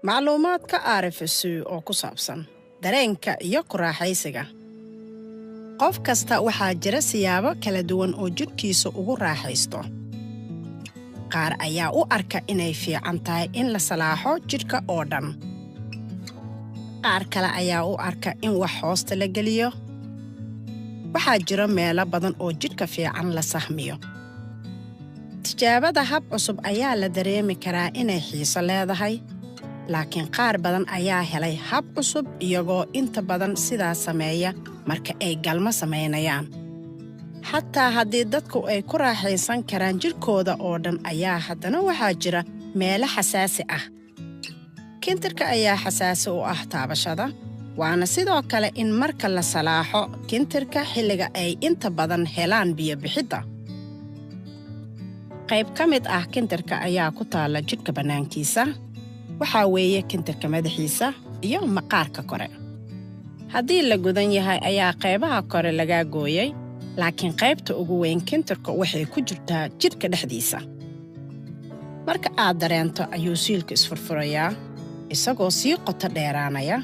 macluumaadka RFSU oo ku saabsan dareenka iyo ku raaxaysiga. Qof kasta waxaa jira siyaabo kala duwan oo jidhkiisa ugu raaxaysto. Qaar ayaa u arka inay fiican tahay in la salaaxo jidhka oo dhan. Qaar kale ayaa u arka in wax hoosta la geliyo. Waxaa jira meelo badan oo jidhka fiican la sahmiyo. Tijaabada hab cusub ayaa la dareemi karaa inay xiiso leedahay, laakiin qaar badan ayaa helay hab cusub iyagoo inta badan sidaas sameeya marka ay galmo samaynayaan. Xataa haddii dadku ay ku raaxaysan karaan jidhkooda oo dhan ayaa haddana waxaa jira meelo xasaasi ah. Kintirka ayaa xasaasi u ah taabashada, waana sidoo kale in marka la salaaxo kintirka xilliga ay inta badan helaan biyo bixidda. Qayb ka mid ah kintirka ayaa ku taala jidhka bannaankiisa. Waxaa weeye kintirka madaxiisa iyo maqaarka kore. Haddii la gudan yahay ayaa qaybaha kore laga gooyay, laakiin qaybta ugu weyn kintirka waxay ku jirtaa jidhka dhexdiisa. Marka aad dareento ayuu siilka isfurfurayaa, isagoo sii qoto dheeraanaya.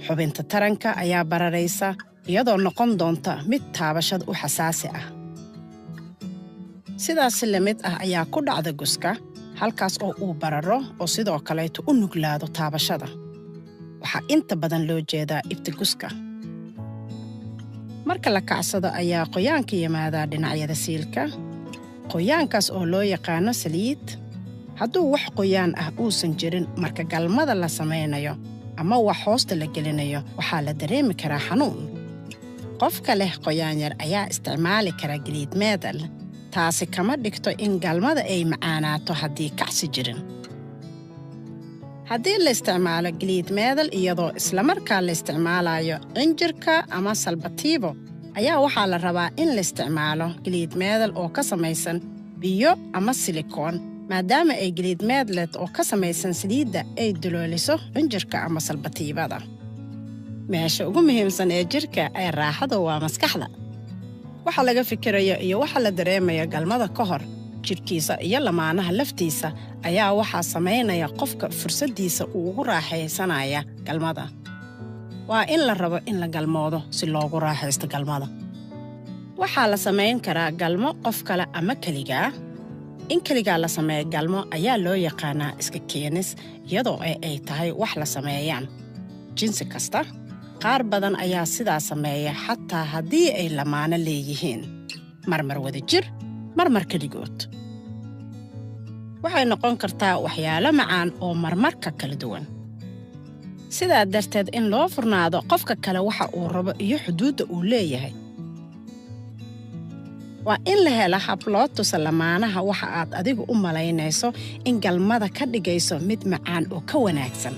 Xubinta taranka ayaa bararaysa iyadoo noqon doonta mid taabashada u xasaasi ah. Sidaas la mid ah ayaa ku dhacda guska, halkaas oo uu bararo oo sidoo kaleeto u nuglaado taabashada. Waxaa inta badan loo jeedaa ibta guska. Marka la kacsado ayaa qoyaanka yimaadaa dhinacyada siilka. Qoyaankaas oo loo yaqaano saliid. Hadduu wax qoyaan ah uusan jirin marka galmada la samaynayo ama wax hoosta la gelinayo, waxaa la dareemi karaa xanuun. Qofka leh qoyaan yar ayaa isticmaali kara galiid meedal. Taasi kama dhigto in galmada ay macaanaato haddii kacsi jirin. Haddii la isticmaalo galiid meedal iyadoo islamarkaa la isticmaalayo injirka ama salbatiibo, ayaa waxaa la rabaa in la isticmaalo galiid meedal oo ka samaysan biyo ama silikoon, maadaama ay galiid meedlet oo ka samaysan saliidda ay dulooliso injirka ama salbatiibada. Meesha ugu muhiimsan ee jirka ee raaxada waa maskaxda. Waxa laga fikirayo iyo waxa la dareemayo galmada ka hor, jidhkiisa iyo lamaanaha laftiisa ayaa waxaa samaynaya qofka fursadiisa uu ugu raaxaysanaya galmada. Waa in la rabo in la galmoodo si loogu raaxaysto galmada. Waxaa la samayn karaa galmo qof kale ama keligaa. In keligaa la sameeyo galmo ayaa loo yaqaanaa iska keenis, iyadoo ay tahay wax la sameeyaan jinsi kasta. Qaar badan ayaa sidaa sameeya xataa haddii ay lamaano leeyihiin. Marmar wada jir, marmar keligood. Waxay noqon kartaa waxyaalo macaan oo marmarka kala duwan. Sidaa darteed in loo furnaado qofka kale waxa uu rabo iyo xuduudda uu leeyahay. Waa in la helo hab loo tuso lamaanaha waxa aad adigu u malaynayso in galmada ka dhigayso mid macaan oo ka wanaagsan.